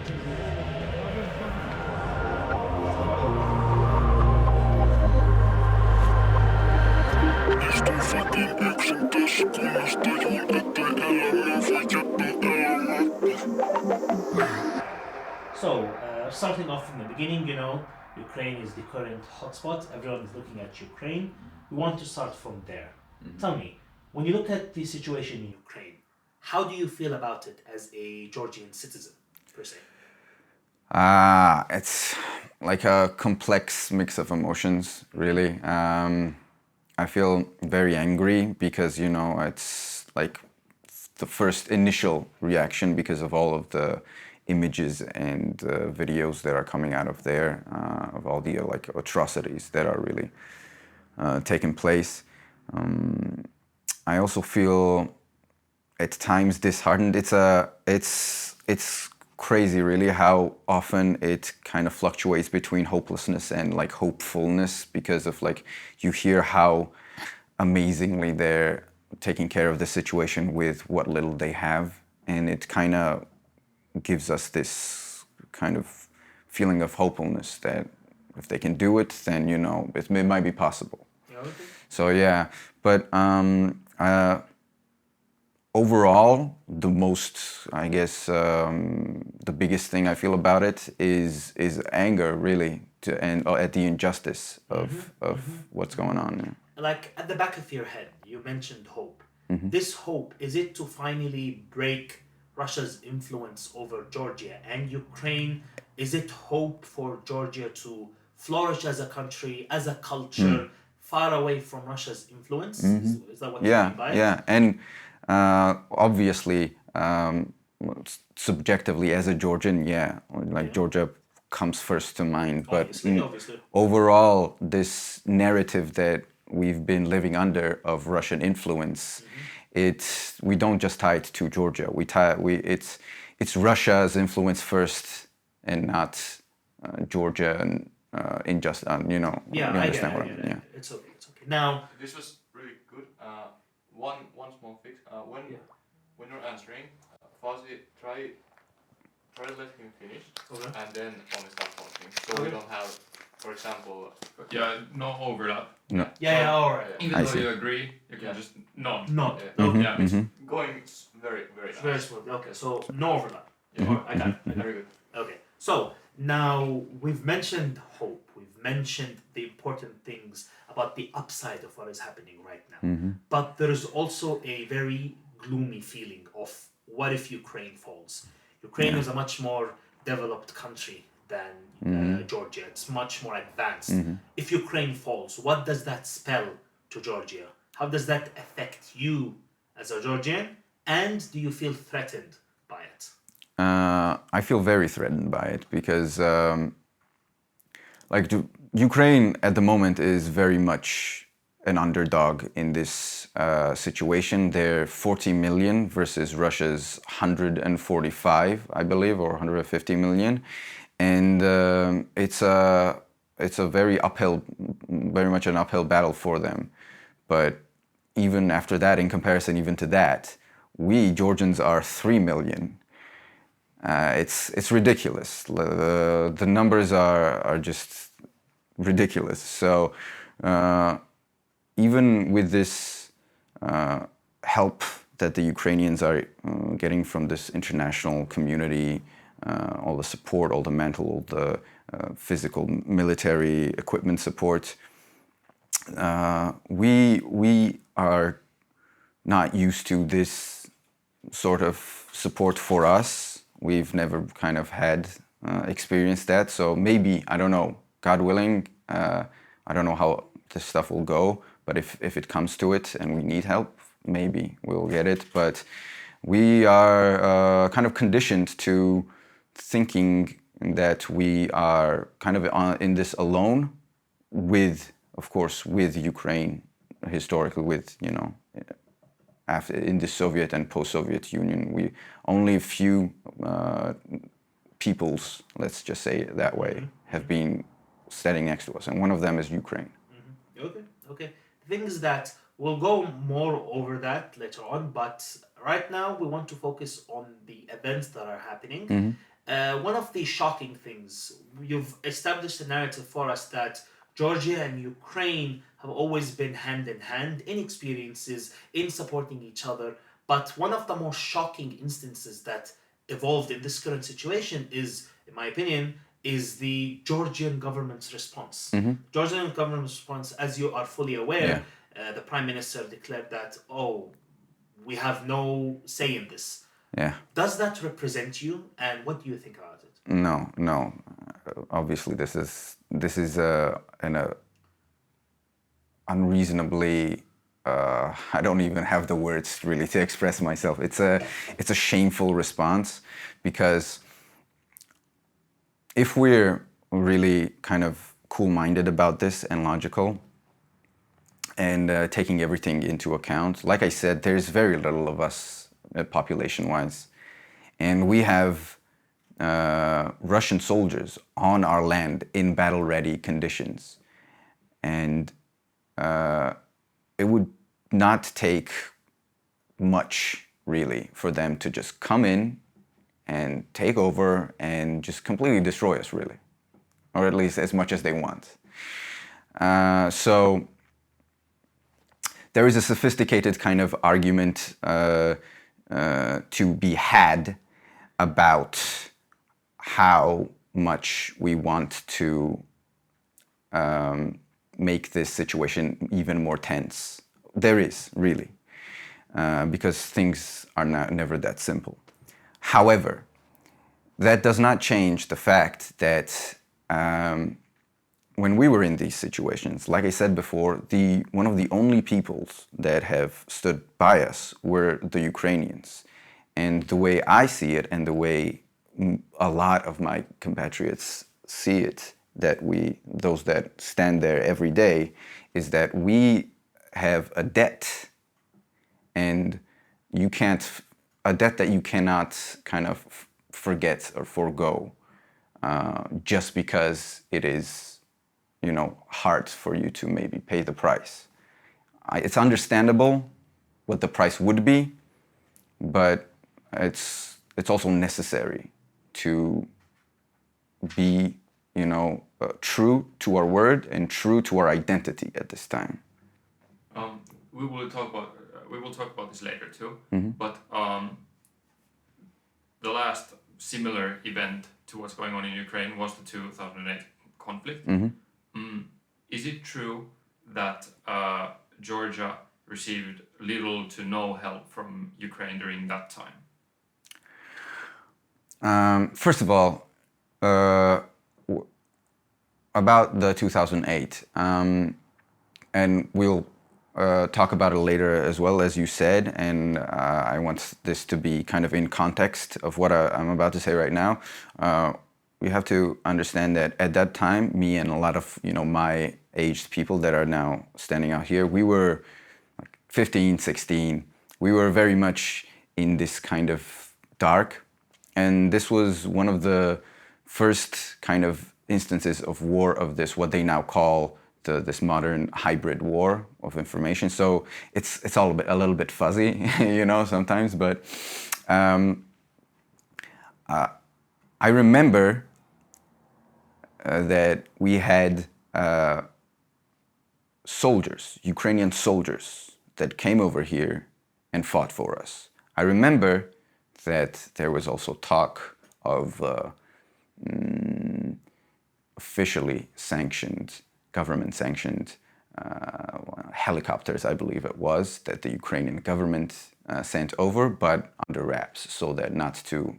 Istun fucking yksin tässä, kunnes tajun, ettei elämä voi jättää elämättä. So, starting off from the beginning, Ukraine is the current hotspot. Everyone is looking at Ukraine. We want to start from there. Tell me, when you look at the situation in Ukraine, how do you feel about it as a Georgian citizen, per se? It's like a complex mix of emotions, really. I feel very angry because, it's like the first initial reaction because of all of the images and videos that are coming out of there, of all the like atrocities that are really taking place. I also feel at times disheartened. It's crazy, really, how often it kind of fluctuates between hopelessness and like hopefulness, because of like you hear how amazingly they're taking care of the situation with what little they have, and it kind of gives us this kind of feeling of hopefulness that if they can do it, then it might be possible. Yeah, okay. So yeah, but overall, the most, I guess, the biggest thing I feel about it is anger, really, and at the injustice of what's going on. Yeah. Like, at the back of your head, you mentioned hope. This hope, is it to finally break Russia's influence over Georgia and Ukraine? Is it hope for Georgia to flourish as a country, as a culture, far away from Russia's influence? Is that what you mean by it? Yeah, and obviously, subjectively, as a Georgian, Georgia comes first to mind. But Obviously. overall, this narrative that we've been living under of Russian influence, we don't just tie it to Georgia. It's Russia's influence first, and not Georgia and you understand what I mean. Yeah. It's okay. Now, This was really good. One small fix. When you're answering, Fauzi, try to let him finish, Okay. and then only start talking. So we don't have, for example. Yeah, no overlap. No. yeah, all right. Even I though see. you agree, you can just nod. Not. Yeah. Okay. Yeah. It's going very, very nice. Very smooth. Okay, so no overlap. Yeah. I got it. Very good. Okay, so now we've mentioned hope. We've mentioned the important things about the upside of what is happening right now. But there is also a very gloomy feeling of what if Ukraine falls? Ukraine is a much more developed country than Georgia. It's much more advanced. If Ukraine falls, what does that spell to Georgia? How does that affect you as a Georgian? And do you feel threatened by it? I feel very threatened by it because, Ukraine at the moment is very much an underdog in this situation. They're 40 million versus Russia's 145, I believe, or 150 million, and it's a very much an uphill battle for them. But even after that, in comparison, even to that, we Georgians are 3 million. It's ridiculous. The numbers are just ridiculous. So even with this help that the Ukrainians are getting from this international community, all the support, all the mental, all the physical, military equipment support, we are not used to this sort of support for us. We've never kind of had experienced that. So maybe, I don't know, God willing, I don't know how this stuff will go, but if it comes to it and we need help, maybe we'll get it. But we are kind of conditioned to thinking that we are kind of in this alone with, of course, with Ukraine, historically, with, after in the Soviet and post-Soviet Union, we only a few peoples, let's just say it that way, have been standing next to us, and one of them is Ukraine. Okay. Things that we'll go more over that later on, but right now we want to focus on the events that are happening. One of the shocking things, you've established a narrative for us that Georgia and Ukraine have always been hand in hand in experiences, in supporting each other. But one of the most shocking instances that evolved in this current situation is, in my opinion, is the Georgian government's response. Georgian government's response, as you are fully aware, the prime minister declared that, oh, we have no say in this. Yeah. Does that represent you, and what do you think about it? No, no. Obviously, this is an unreasonably. I don't even have the words really to express myself. It's a shameful response, because if we're really kind of cool-minded about this and logical and taking everything into account, like I said, there's very little of us population-wise, and we have Russian soldiers on our land in battle-ready conditions, and it would not take much really for them to just come in and take over and just completely destroy us, really, or at least as much as they want. So there is a sophisticated kind of argument to be had about how much we want to make this situation even more tense. There is, really, because things are never that simple. However, that does not change the fact that when we were in these situations, like I said before, one of the only peoples that have stood by us were the Ukrainians. And the way I see it, and the way a lot of my compatriots see it, those that stand there every day, is that we have a debt, and a debt that you cannot kind of forget or forego, just because it is, hard for you to maybe pay the price. It's understandable what the price would be, but it's also necessary to be, true to our word and true to our identity at this time. We will talk about this later too. But the last similar event to what's going on in Ukraine was the 2008 conflict. Is it true that Georgia received little to no help from Ukraine during that time? First of all, about the 2008, and we'll talk about it later as well, as you said, and I want this to be kind of in context of what I'm about to say right now. We have to understand that at that time, me and a lot of my aged people that are now standing out here, we were like 15, 16. We were very much in this kind of dark, and this was one of the first kind of instances of war of this, what they now call this modern hybrid war of information. So it's all a little bit fuzzy, sometimes. But I remember that we had soldiers, Ukrainian soldiers, that came over here and fought for us. I remember that there was also talk of officially sanctioned, government-sanctioned helicopters, I believe it was, that the Ukrainian government sent over, but under wraps, so that not to,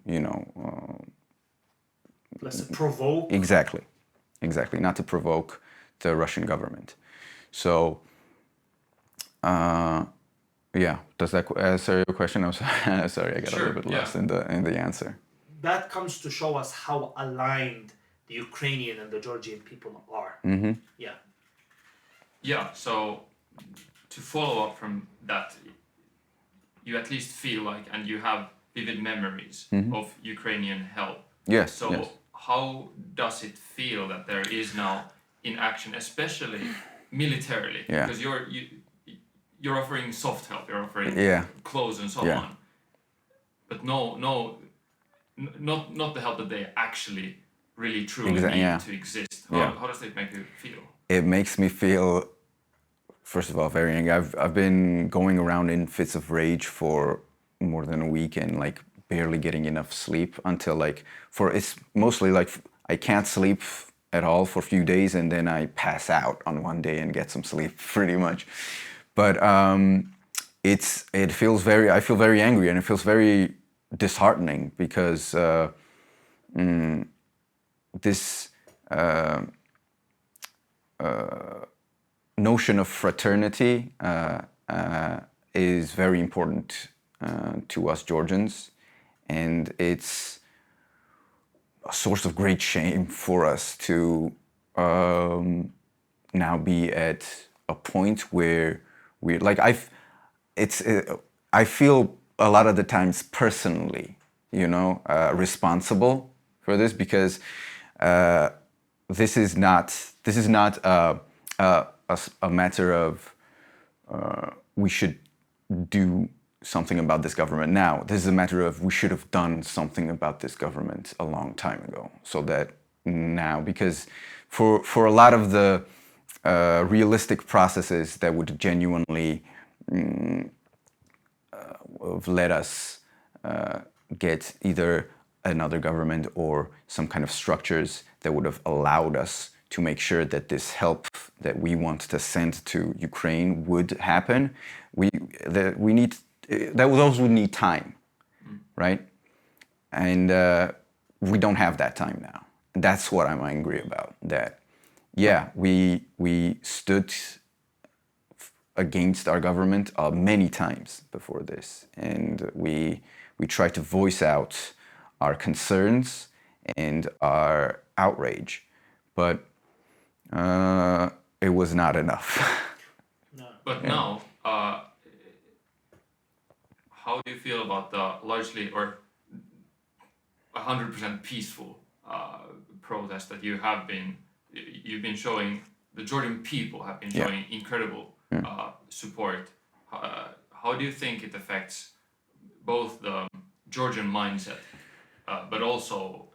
Let's provoke. Exactly, not to provoke the Russian government. So, does that answer your question? I'm sorry, sorry, I got a little bit lost in the answer. That comes to show us how aligned the Ukrainian and the Georgian people are. Yeah. Yeah, so to follow up from that, you at least feel like, and you have vivid memories of Ukrainian help. Yes. So yes. How does it feel that there is now in action, especially militarily? Yeah. Because you're offering soft help, you're offering clothes and so on. But no not the help that they actually really truly Exactly, need yeah. to exist. Yeah. How does it make you feel? It makes me feel, first of all, very angry. I've been going around in fits of rage for more than a week and like barely getting enough sleep until like it's mostly like I can't sleep at all for a few days and then I pass out on one day and get some sleep pretty much. But I feel very angry and it feels very disheartening because this notion of fraternity is very important to us Georgians, and it's a source of great shame for us to now be at a point where we like I feel a lot of the times personally, responsible for this because this is not a matter of we should do something about this government now. This is a matter of we should have done something about this government a long time ago. So that now, because for a lot of the realistic processes that would genuinely have let us get either another government or some kind of structures that would have allowed us to make sure that this help that we want to send to Ukraine would happen, those would need time, right? And we don't have that time now. And that's what I'm angry about. That, yeah, we stood against our government many times before this, and we tried to voice out our concerns and our outrage, but it was not enough. But now, how do you feel about the largely or 100% peaceful protest that you've been showing? The Georgian people have been showing incredible support. How do you think it affects both the Georgian mindset, but also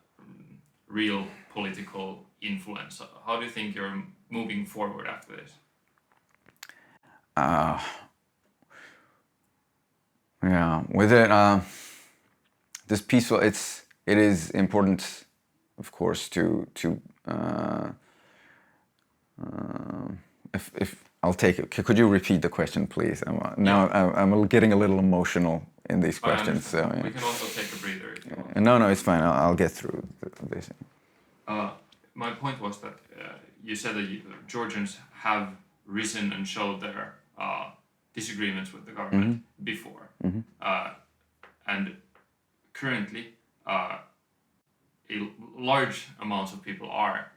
real political influence? How do you think you're moving forward after this? Yeah, with it, this peaceful. It is important, of course, to if I'll take it. Could you repeat the question, please? I'm getting a little emotional in these questions. So yeah. We can also take a breather if you want. No, it's fine. I'll get through this. My point was that you said that Georgians have risen and showed their disagreements with the government before. And currently, large amounts of people are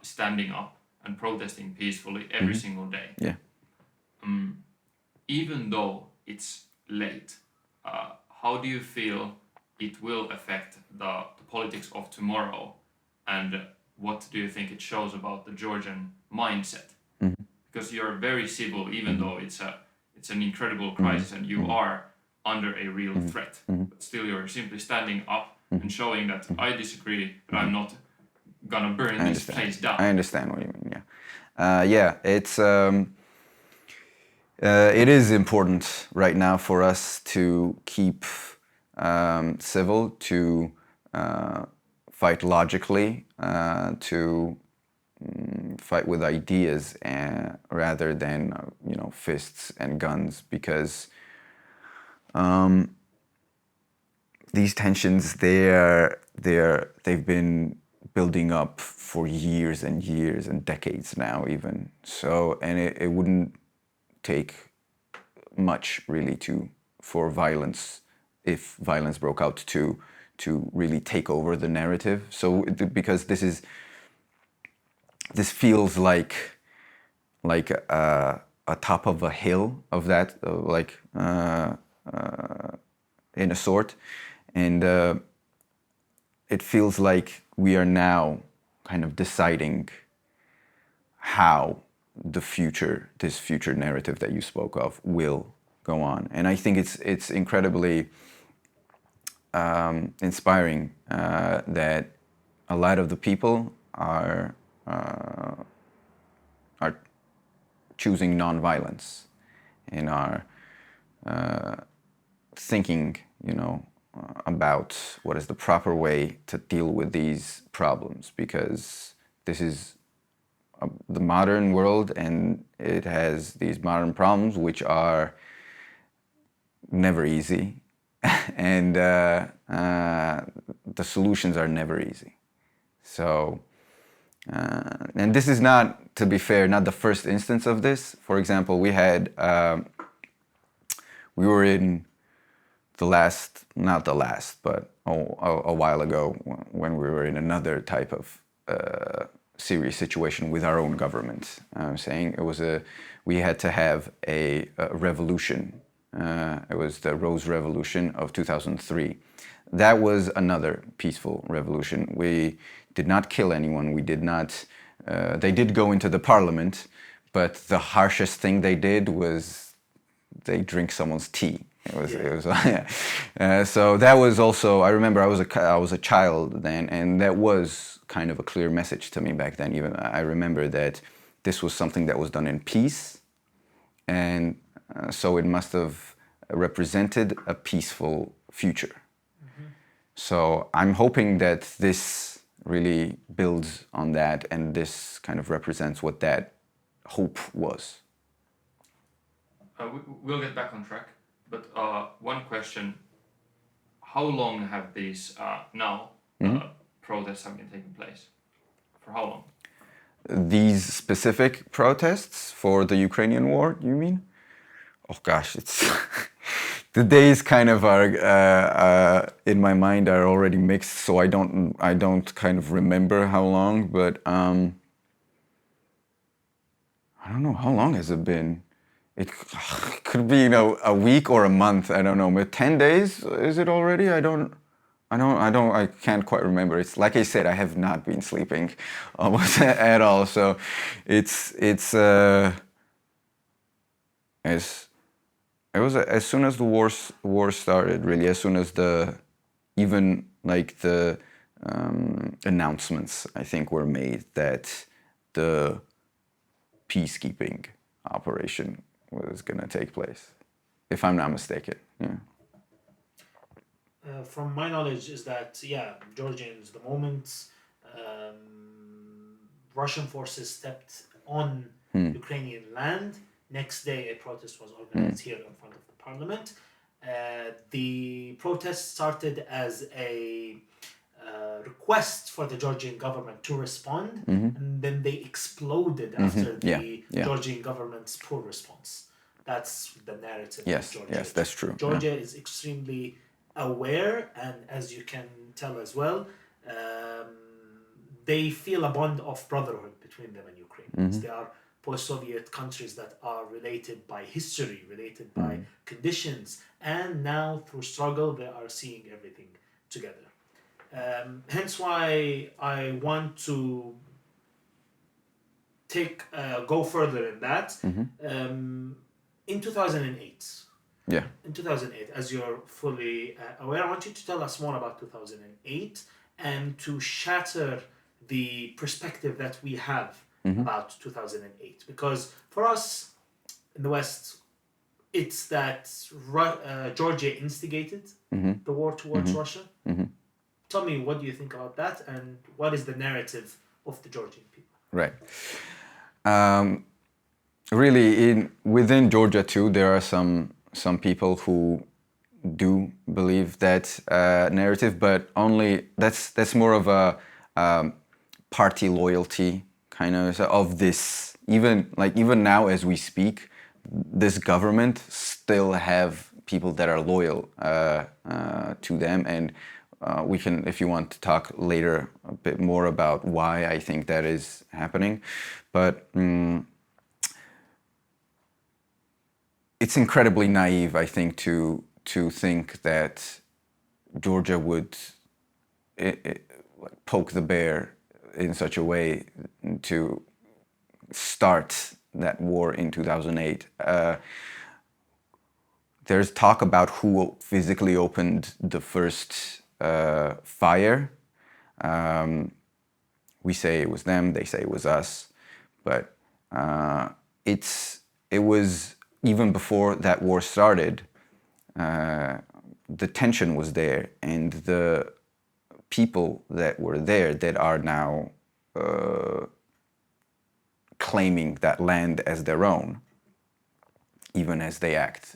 standing up and protesting peacefully every single day. Yeah. Even though it's late, how do you feel it will affect the politics of tomorrow, and what do you think it shows about the Georgian mindset? Because you're very civil, even though it's an incredible crisis and you are under a real threat, but still you're simply standing up and showing that I disagree, but I'm not gonna burn this place down. I understand what you mean. Yeah, it is important right now for us to keep civil, to fight logically, to fight with ideas rather than fists and guns, because these tensions they've been building up for years and years and decades now even. So, and it wouldn't take much really for violence, if violence broke out, to really take over the narrative. So because this feels like a top of a hill of that, in a sort, and it feels like we are now kind of deciding how this future narrative that you spoke of will go on. And I think it's incredibly inspiring that a lot of the people are choosing non-violence and are thinking, about what is the proper way to deal with these problems, because this is the modern world and it has these modern problems which are never easy and the solutions are never easy. So, and this is not, to be fair, not the first instance of this. For example, we were in not the last, but a while ago when we were in another type of serious situation with our own government. I'm saying we had to have a revolution. It was the Rose Revolution of 2003. That was another peaceful revolution. We did not kill anyone. We did not. They did go into the parliament, but the harshest thing they did was they drink someone's tea. So that was also. I remember I was a child then, and that was kind of a clear message to me back then. Even I remember that this was something that was done in peace, and so it must have represented a peaceful future. Mm-hmm. So I'm hoping that this really builds on that, and this kind of represents what that hope was. We'll get back on track, but one question: how long have these protests have been taking place? For how long? These specific protests for the Ukrainian war, you mean? Oh gosh, it's the days kind of are in my mind are already mixed, so I don't kind of remember how long, but I don't know, how long has it been? It could be a week or a month. I don't know. But 10 days is it already? I can't quite remember. It's like I said, I have not been sleeping almost at all. So it was as soon as the war started, really, as soon as the announcements, I think, were made that the peacekeeping operation was going to take place, if I'm not mistaken. Yeah. From my knowledge is that, Georgians, the moment Russian forces stepped on Ukrainian land, next day a protest was organized here in front of the parliament. The protest started as a request for the Georgian government to respond, and then they exploded after the Georgian government's poor response. That's the narrative of Georgia. Yes, that's true. Georgia is extremely aware, and as you can tell as well, they feel a bond of brotherhood between them and Ukrainians. They are post-Soviet countries that are related by history, related by conditions, and now through struggle they are seeing everything together. Hence why I want to go further in that. In 2008, in 2008, as you're fully aware, I want you to tell us more about 2008 and to shatter the perspective that we have about 2008. Because for us in the West, it's that Georgia instigated the war towards Russia. Tell me, what do you think about that, and what is the narrative of the Georgian people? Right. Really, within Georgia too, there are some people who do believe that narrative, but only that's more of a party loyalty kind of this. Even now, as we speak, this government still have people that are loyal to them, and we can, if you want, to talk later a bit more about why I think that is happening, but. It's incredibly naive, I think, to think that Georgia would poke the bear in such a way to start that war in 2008. there's talk about who physically opened the first fire. We say it was them, they say it was us, but it was even before that war started. The tension was there, and the people that were there that are now claiming that land as their own, even as they act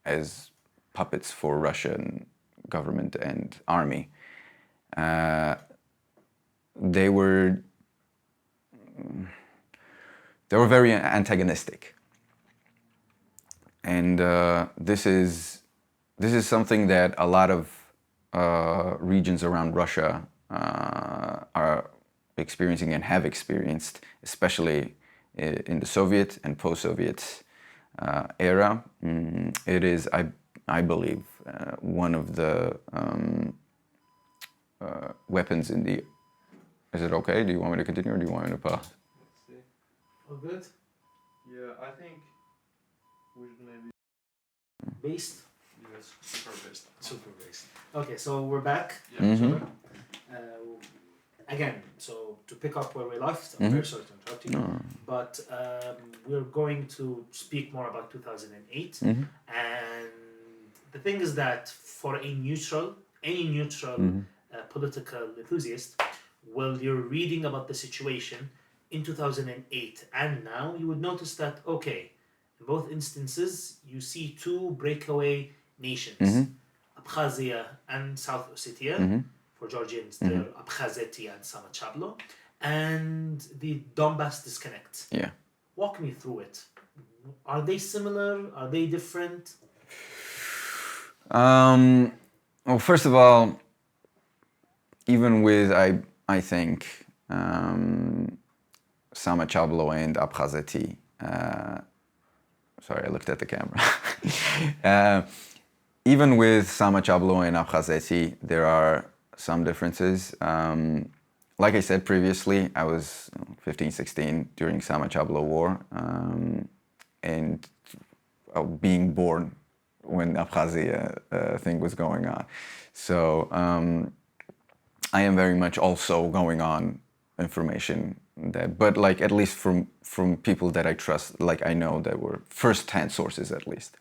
as puppets for Russian government and army. They were very antagonistic, and this is something that a lot of regions around Russia are experiencing and have experienced, especially in the Soviet and post-Soviet era. It is, I believe, one of the weapons in the... Is it okay? Do you want me to continue or do you want me to pause? Let's see. All good? Yeah, I think we should maybe... Based? Yes, super based. Super based. Okay, so we're back. Yeah. Mhm. Again, so to pick up where we left, I'm very sorry to interrupt you, No. but we're going to speak more about 2008. Mhm. And the thing is that for any neutral political enthusiast, while you're reading about the situation in 2008 and now, you would notice that, okay, in both instances, you see two breakaway nations, Abkhazia and South Ossetia. For Georgians, they're Abkhazeti and Samachablo, and the Donbass disconnect. Yeah. Walk me through it. Are they similar? Are they different? Well, first of all, even with, I think, Samachablo and Abkhazeti, sorry, I looked at the camera. Even with Samachablo and Abkhazeti, there are some differences. Like I said previously, I was 15, 16 during Samachablo war, and being born when Abkhazia thing was going on. So I am very much also going on information that, but like at least from people that I trust, like I know that were first-hand sources at least.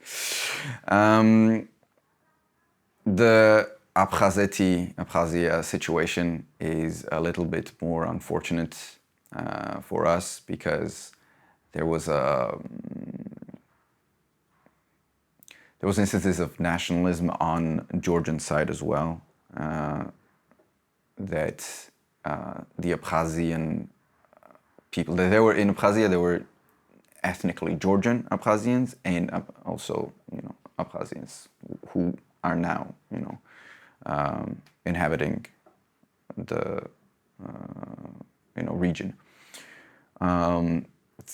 The Abkhazia situation is a little bit more unfortunate for us because there was instances of nationalism on Georgian side as well. That the Abkhazian people that they were in Abkhazia, they were ethnically Georgian Abkhazians and also Abkhazians who are now inhabiting the region.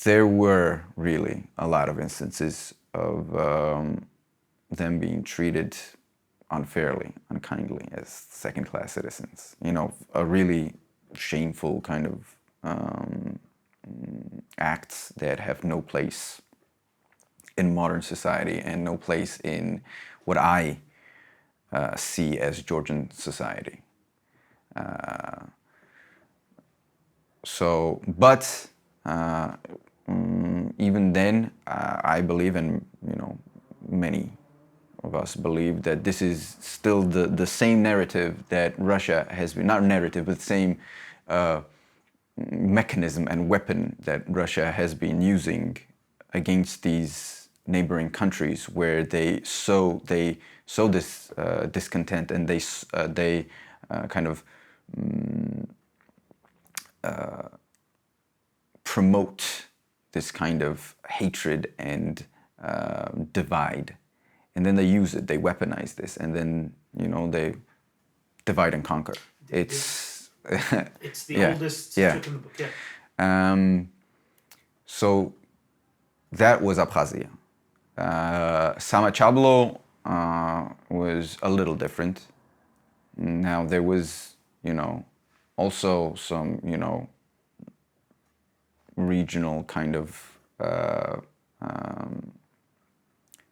There were really a lot of instances of them being treated unfairly, unkindly as second-class citizens. A really shameful kind of acts that have no place in modern society and no place in what I see as Georgian society. But even then, I believe, and many of us believe, that this is still the same narrative that Russia has been, not narrative, but the same mechanism and weapon that Russia has been using against these neighboring countries, where they sow this discontent, and they kind of promote this kind of hatred and divide, and then they use it, they weaponize this, and then they divide and conquer. It's the yeah, oldest yeah. trick in the book. Yeah. So that was Abkhazia. Samachablo was a little different. Now there was, also some, regional kind of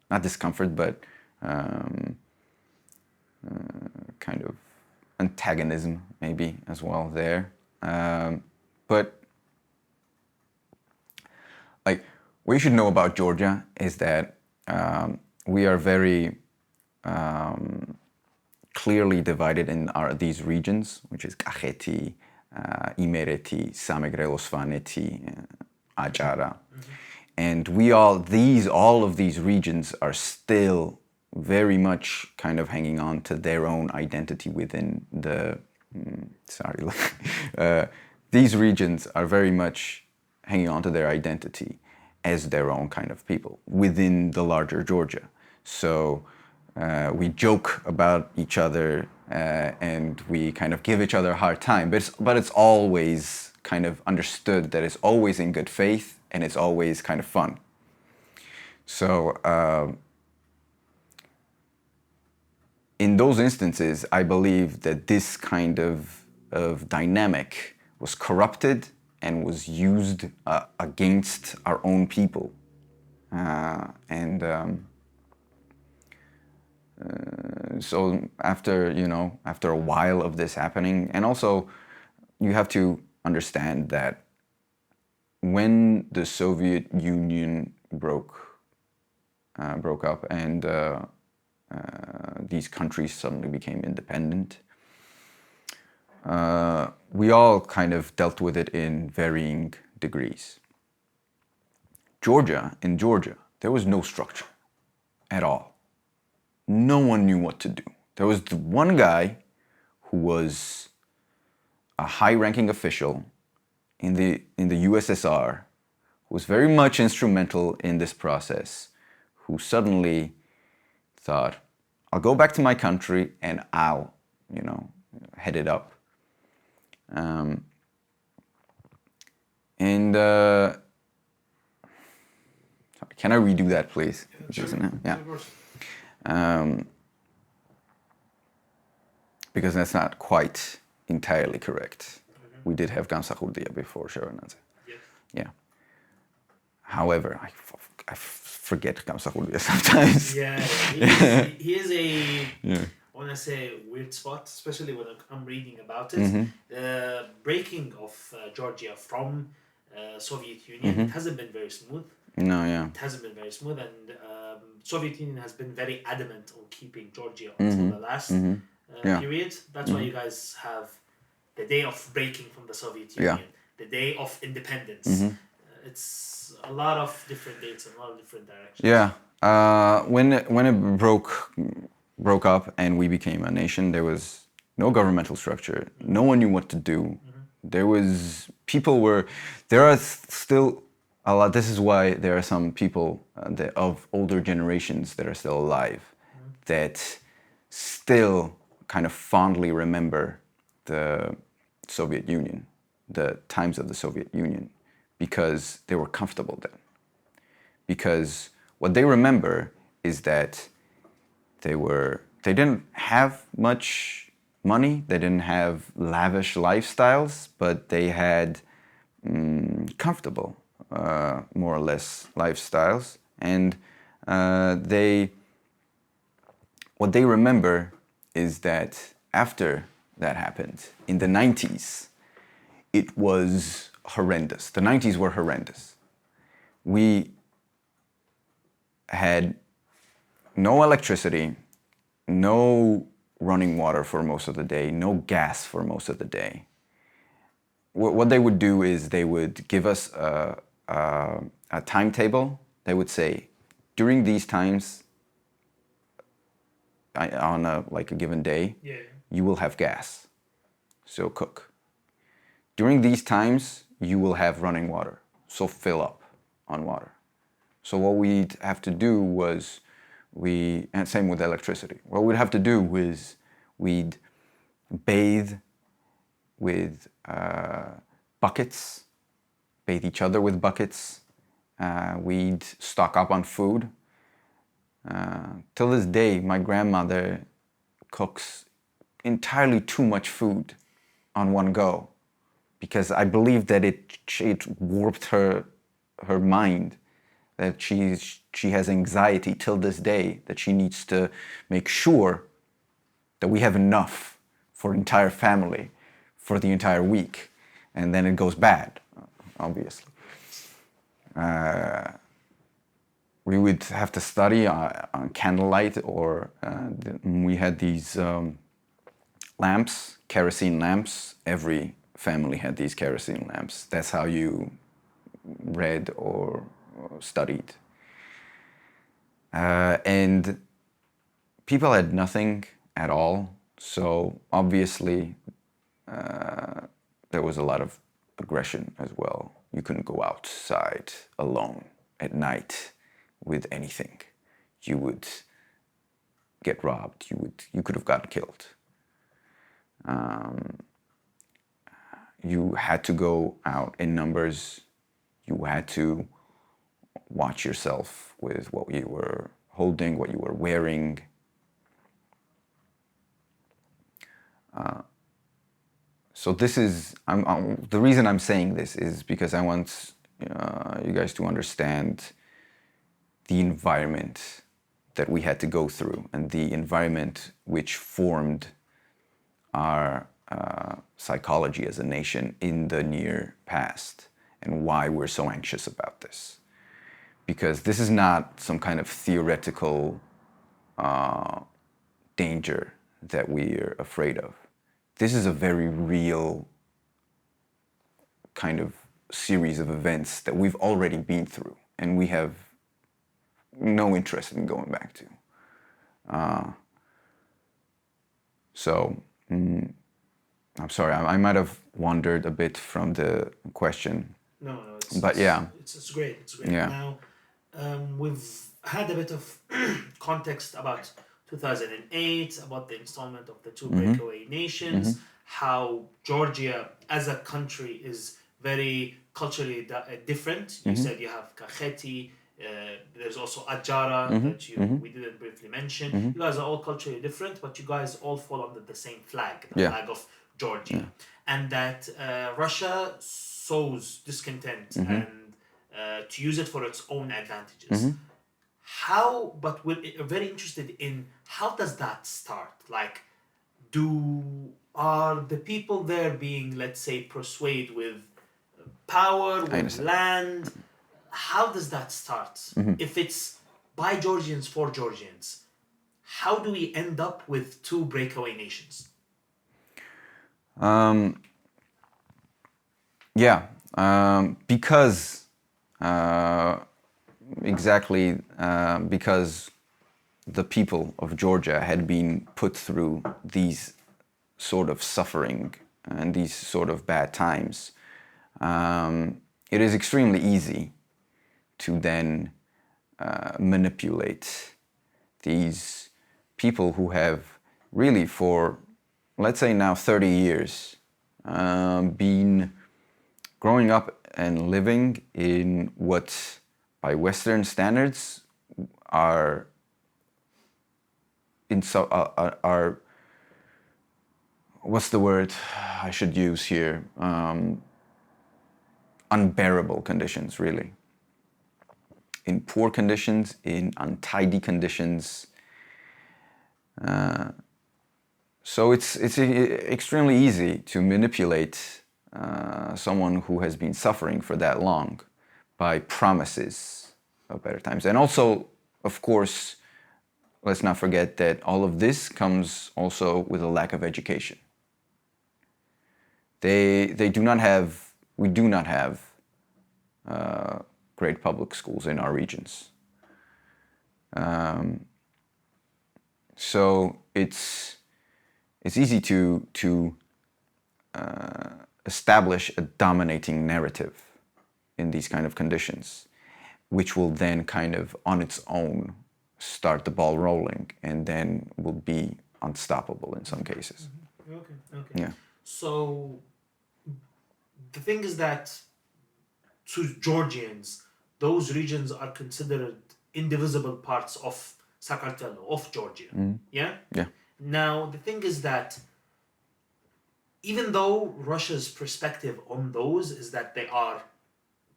not discomfort, but kind of antagonism maybe as well there. But like, what you should know about Georgia is that we are very clearly divided in these regions, which is Kakheti, Imereti, Samegrelo Svaneti, Ajara. And all of these regions are still very much kind of hanging on to their own identity within these regions are very much hanging on to their identity as their own kind of people within the larger Georgia. So we joke about each other and we kind of give each other a hard time, but it's always kind of understood that it's always in good faith and it's always kind of fun. So in those instances, I believe that this kind of dynamic was corrupted and was used against our own people. So after a while of this happening, and also you have to understand that when the Soviet Union broke up and these countries suddenly became independent, we all kind of dealt with it in varying degrees. In Georgia, there was no structure at all. No one knew what to do. There was the one guy who was a high-ranking official in the USSR, who was very much instrumental in this process, who suddenly thought, I'll go back to my country and I'll, head it up. Sorry, can I redo that, please? Sure. Yeah. Of course. Because that's not quite entirely correct. We did have Gamsa Khurdia before Sharonadze. Yes. Yeah. However, I forget Gamsa Khurdia sometimes. Yeah, he is a, I want to say, weird spot, especially when I'm reading about it. The breaking of Georgia from Soviet Union, it hasn't been very smooth. No, yeah. It hasn't been very smooth, and Soviet Union has been very adamant on keeping Georgia until the last period. That's why you guys have the day of breaking from the Soviet Union, the day of independence. It's a lot of different dates and a lot of different directions. Yeah. When it broke up and we became a nation, there was no governmental structure. No one knew what to do. There are still a lot. This is why there are some people of older generations that are still alive that still kind of fondly remember the Soviet Union, the times of the Soviet Union, because they were comfortable then. Because what they remember is that they didn't have much money, they didn't have lavish lifestyles, but they had comfortable, more or less, lifestyles. And what they remember is that after that happened, in the 90s, it was horrendous. The 90s were horrendous. We had no electricity, no running water for most of the day, no gas for most of the day. What they would do is they would give us a timetable. They would say, during these times, on a given day, you will have gas, so cook. During these times, you will have running water, so fill up on water. So what we'd have to do was, and same with electricity, what we'd have to do was we'd bathe with buckets, bathe each other with buckets. We'd stock up on food. Till this day, my grandmother cooks entirely too much food on one go, because I believe that it warped her mind that she has anxiety till this day, that she needs to make sure that we have enough for entire family for the entire week, and then it goes bad, obviously. We would have to study on candlelight, or we had these lamps, kerosene lamps. Every family had these kerosene lamps. That's how you read or studied. And people had nothing at all, so obviously there was a lot of aggression as well. You couldn't go outside alone at night with anything. You would get robbed. You could have gotten killed. You had to go out in numbers. You had to watch yourself with what you were holding, what you were wearing. So this is, the reason I'm saying this is because I want you guys to understand the environment that we had to go through, and the environment which formed our psychology as a nation in the near past, and why we're so anxious about this. Because this is not some kind of theoretical danger that we're afraid of. This is a very real kind of series of events that we've already been through, and we have no interest in going back to. I'm sorry, I might have wandered a bit from the question. No, But yeah. It's great. It's great. Yeah. Now, we've had a bit of context about 2008, about the installment of the two breakaway nations, how Georgia as a country is very culturally different. You said you have Kakheti, there's also Adjara that we didn't briefly mention. You guys are all culturally different, but you guys all fall under the same flag, the flag of Georgia. And that Russia sows discontent and to use it for its own advantages. How, but we're very interested in how does that start? Like, are the people there being, let's say, persuaded with power, with land? How does that start? If it's by Georgians for Georgians, how do we end up with two breakaway nations? Because exactly because the people of Georgia had been put through these sort of suffering and these sort of bad times, it is extremely easy to then manipulate these people who have really for, let's say now 30 years, been growing up and living in what by Western standards are what's the word I should use here? Unbearable conditions, really. In poor conditions, in untidy conditions. So it's extremely easy to manipulate someone who has been suffering for that long by promises of better times. And also, of course, let's not forget that all of this comes also with a lack of education. We do not have great public schools in our regions. So it's easy to establish a dominating narrative in these kind of conditions, which will then kind of on its own start the ball rolling and then will be unstoppable in some cases. Okay. Yeah. So the thing is that to Georgians, those regions are considered indivisible parts of Sakartvelo, of Georgia. Yeah? Yeah. Now, the thing is that even though Russia's perspective on those is that they are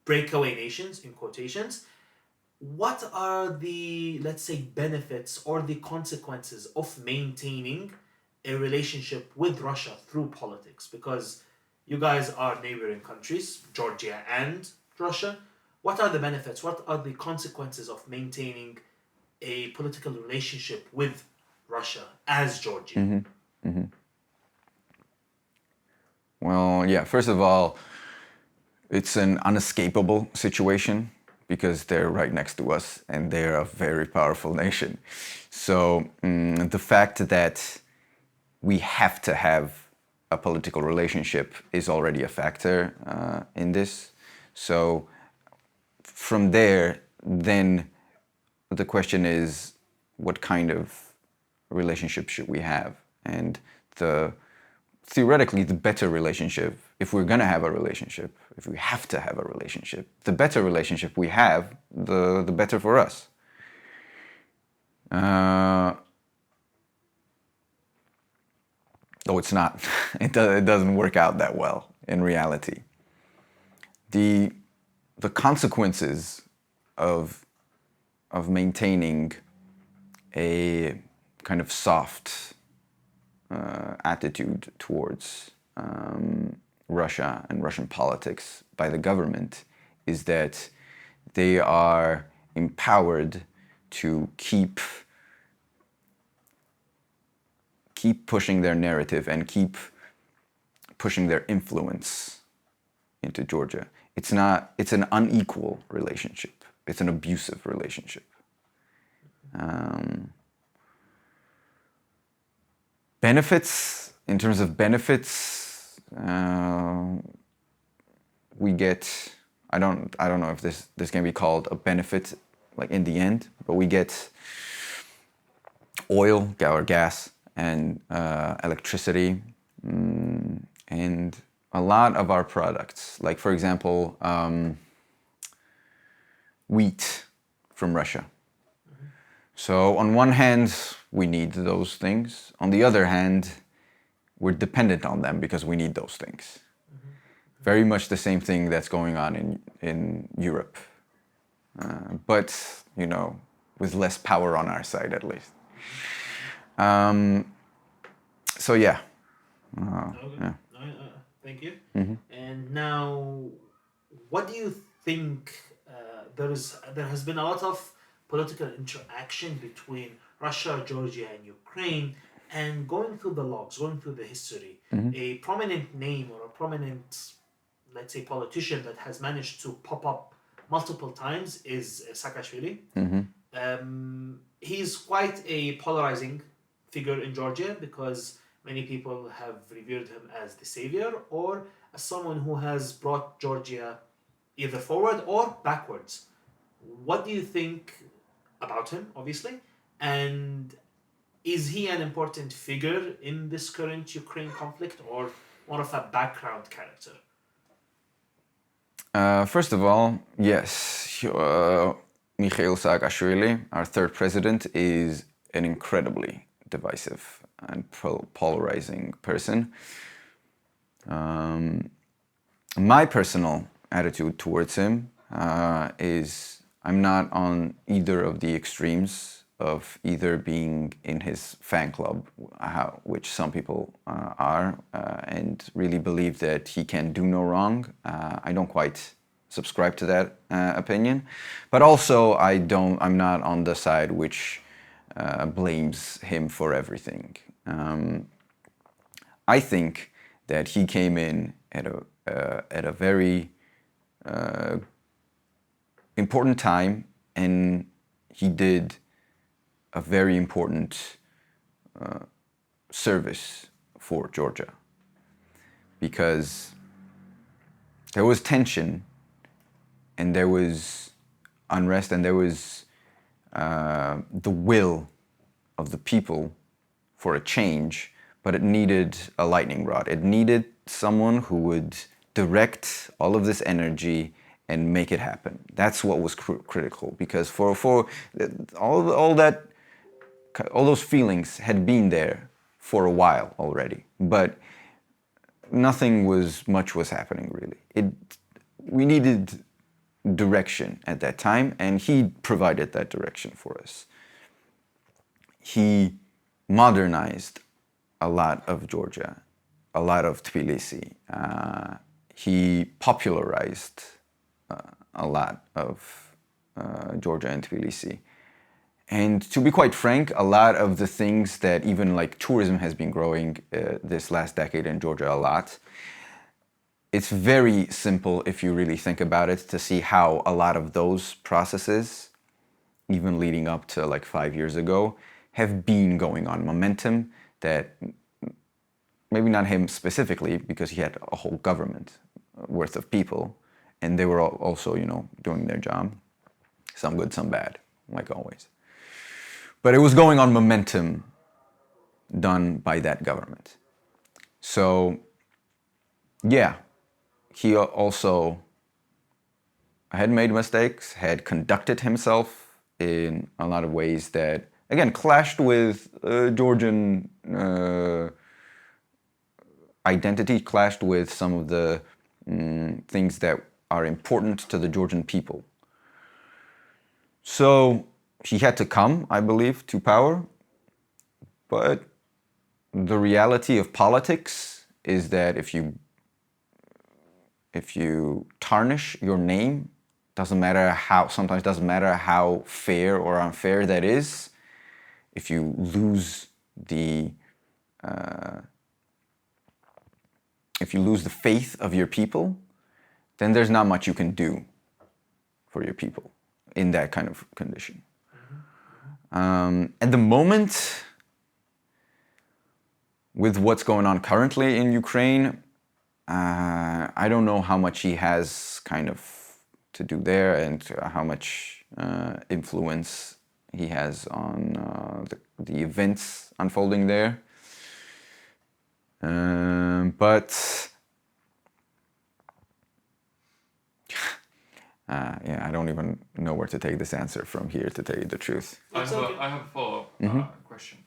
breakaway nations, in quotations, what are the, let's say, benefits or the consequences of maintaining a relationship with Russia through politics? Because you guys are neighboring countries, Georgia and Russia. What are the benefits? What are the consequences of maintaining a political relationship with Russia as Georgia? Well, yeah, first of all, it's an unescapable situation because they're right next to us and they're a very powerful nation. So the fact that we have to have a political relationship is already a factor in this. So from there, then the question is, what kind of relationship should we have? And theoretically, the better relationship, if we're gonna have a relationship, if we have to have a relationship, the better relationship we have, the better for us. Though it's not. It doesn't work out that well in reality. The consequences of maintaining a kind of soft attitude towards Russia and Russian politics by the government is that they are empowered to keep pushing their narrative and keep pushing their influence into Georgia. It's an unequal relationship. It's an abusive relationship. Benefits, in terms of benefits, we get, I don't know if this can be called a benefit, like in the end, but we get oil or gas and electricity, and a lot of our products, like for example, wheat from Russia. So on one hand, we need those things. On the other hand, we're dependent on them because we need those things. Very much the same thing that's going on in Europe. But, you know, with less power on our side at least. So yeah. Okay. Yeah. Thank you. And now, what do you think? There has been a lot of political interaction between Russia, Georgia, and Ukraine, and going through the logs, going through the history, a prominent name or a prominent, let's say, politician that has managed to pop up multiple times is Saakashvili. He's quite a polarizing figure in Georgia because many people have revered him as the savior or as someone who has brought Georgia either forward or backwards. What do you think about him, obviously? And is he an important figure in this current Ukraine conflict or more of a background character? First of all, yes, Mikhail Saakashvili, our third president, is an incredibly divisive and polarizing person. My personal attitude towards him is I'm not on either of the extremes of either being in his fan club, which some people are, and really believe that he can do no wrong. I don't quite subscribe to that opinion, but also I'm not on the side which blames him for everything. I think that he came in at a very important time, and he did a very important service for Georgia, because there was tension and there was unrest and there was the will of the people for a change, but it needed a lightning rod. It needed someone who would direct all of this energy and make it happen. That's what was critical, because for all those feelings had been there for a while already, but nothing much was happening really. We needed direction at that time, and he provided that direction for us. He modernized a lot of Georgia, a lot of Tbilisi. He popularized a lot of Georgia and Tbilisi. And to be quite frank, a lot of the things that even like tourism has been growing this last decade in Georgia a lot, it's very simple if you really think about it to see how a lot of those processes, even leading up to like 5 years ago, have been going on momentum that maybe not him specifically, because he had a whole government worth of people, and they were also, you know, doing their job. Some good, some bad, like always. But it was going on momentum done by that government. So, yeah, he also had made mistakes, had conducted himself in a lot of ways that, again, clashed with Georgian identity, clashed with some of the things that are important to the Georgian people. So he had to come, I believe, to power. But the reality of politics is that if you tarnish your name, sometimes doesn't matter how fair or unfair that is, if you lose the faith of your people, then there's not much you can do for your people in that kind of condition. At the moment, with what's going on currently in Ukraine, I don't know how much he has kind of to do there and how much influence he has on the events unfolding there. But yeah, I don't even know where to take this answer from here, to tell you the truth. I have a follow-up question.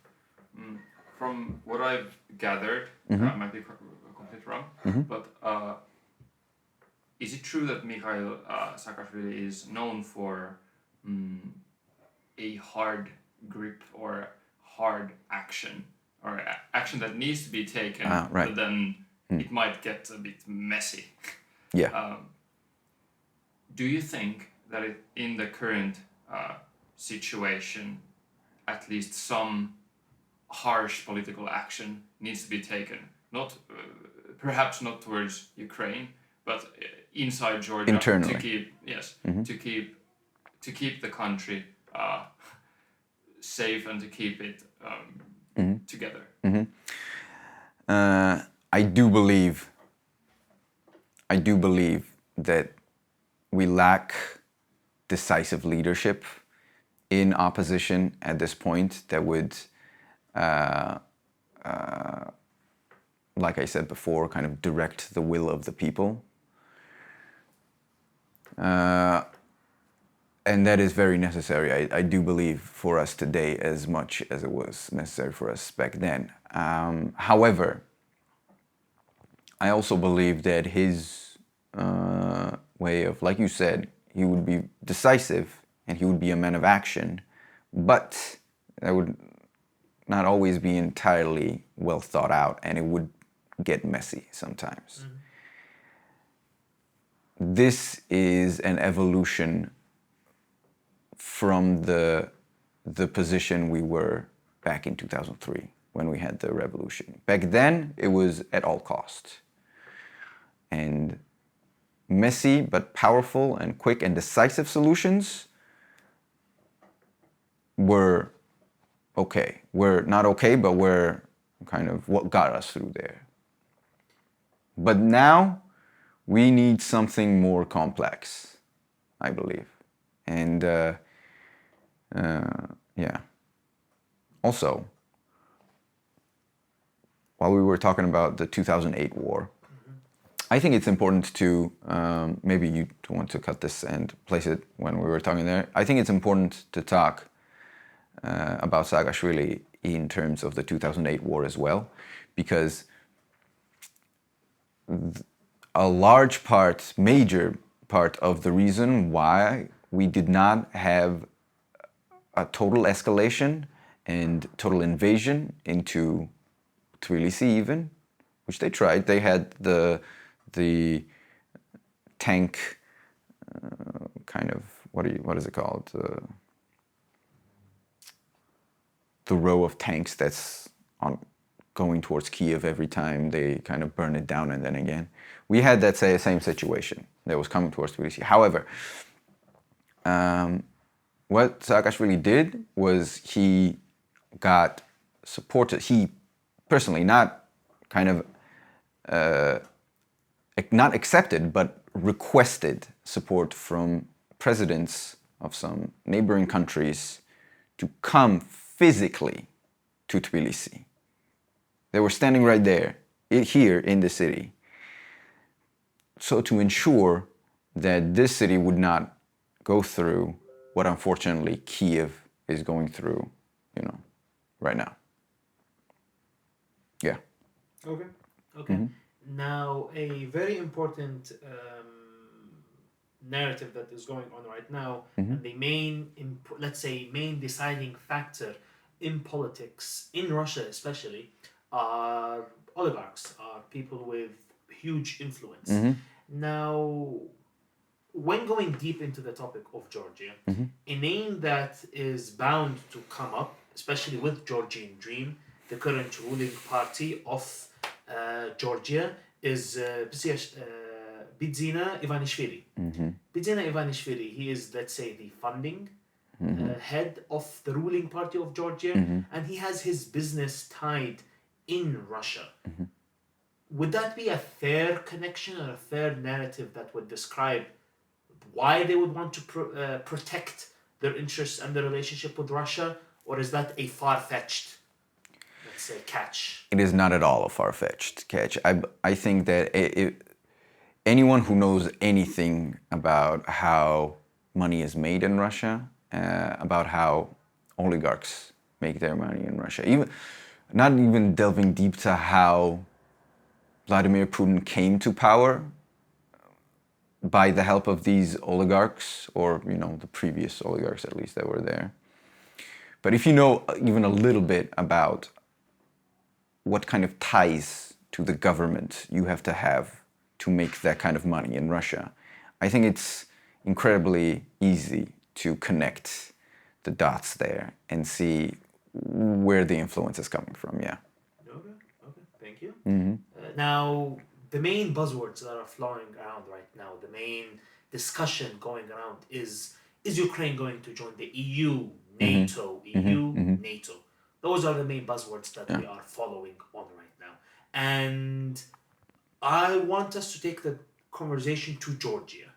From what I've gathered, I might be completely wrong, but is it true that Mikhail Saakashvili is known for a hard grip or hard action, or action that needs to be taken, right. but then it might get a bit messy? Yeah. Do you think that in the current situation, at least some harsh political action needs to be taken? Not perhaps not towards Ukraine, but inside Georgia, internally, to keep to keep the country safe and to keep it together. I do believe that we lack decisive leadership in opposition at this point that would, like I said before, kind of direct the will of the people. And that is very necessary, I do believe, for us today as much as it was necessary for us back then. However, I also believe that his way of, like you said, he would be decisive and he would be a man of action, but that would not always be entirely well thought out, and it would get messy sometimes. This is an evolution from the position we were back in 2003 when we had the revolution. Back then, it was at all costs. And messy but powerful and quick and decisive solutions were okay. Were not okay, but were kind of what got us through there. But now we need something more complex, I believe. And yeah. Also, while we were talking about the 2008 war, I think it's important to, maybe you want to cut this and place it when we were talking there. I think it's important to talk about Saakashvili in terms of the 2008 war as well, major part of the reason why we did not have a total escalation and total invasion into Tbilisi even, which they tried. They had the tank kind of, what is it called? The row of tanks that's going towards Kiev every time they kind of burn it down and then again. We had that same situation that was coming towards Tbilisi. However, what Saakashvili did was he got supported. He personally not accepted, but requested support from presidents of some neighboring countries to come physically to Tbilisi. They were standing right there, here in the city. So to ensure that this city would not go through what unfortunately Kiev is going through, right now. Yeah. Okay. Okay. Now, a very important narrative that is going on right now, and the main, main deciding factor in politics, in Russia especially, are oligarchs, are people with huge influence. Now, when going deep into the topic of Georgia, a name that is bound to come up, especially with Georgian Dream, the current ruling party of Georgia, is Bidzina Ivanishvili. Bidzina Ivanishvili, he is, let's say, the funding head of the ruling party of Georgia, and he has his business tied in Russia. Would that be a fair connection or a fair narrative that would describe why they would want to protect their interests and their relationship with Russia? Or is that a far-fetched, let's say, catch? It is not at all a far-fetched catch. I think that anyone who knows anything about how money is made in Russia, about how oligarchs make their money in Russia, not even delving deep to how Vladimir Putin came to power by the help of these oligarchs, or the previous oligarchs at least that were there. But if you know even a little bit about what kind of ties to the government you have to make that kind of money in Russia, I think it's incredibly easy to connect the dots there and see where the influence is coming from. Yeah. Okay, thank you. Now, the main buzzwords that are flowing around right now, the main discussion going around is Ukraine going to join the EU, NATO, NATO? Those are the main buzzwords that we are following on right now. And I want us to take the conversation to Georgia.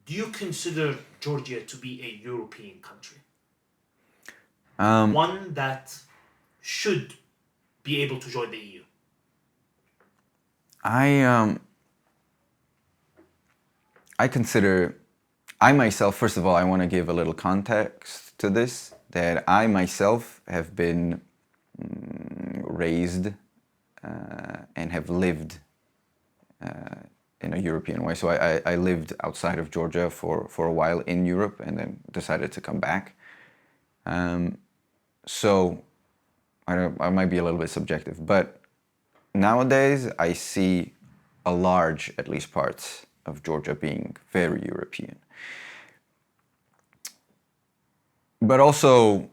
Do you consider Georgia to be a European country? One that should be able to join the EU? I consider, I myself, first of all, I want to give a little context to this, that I myself have been raised and have lived in a European way. So I lived outside of Georgia for a while in Europe and then decided to come back. So I might be a little bit subjective, but nowadays I see a large, at least parts of Georgia being very European. But also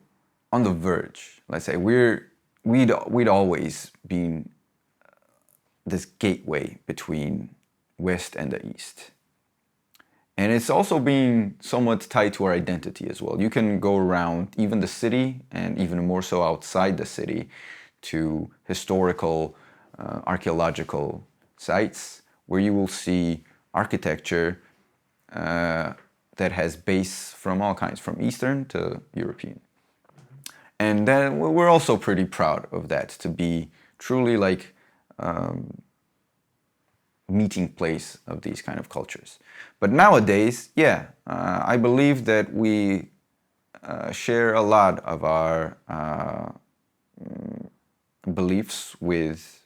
on the verge, let's say, we'd always been this gateway between West and the East. And it's also been somewhat tied to our identity as well. You can go around even the city, and even more so outside the city, to historical, archaeological sites where you will see architecture that has base from all kinds, from Eastern to European. And then we're also pretty proud of that, to be truly like meeting place of these kind of cultures. But nowadays, I believe that we share a lot of our beliefs with,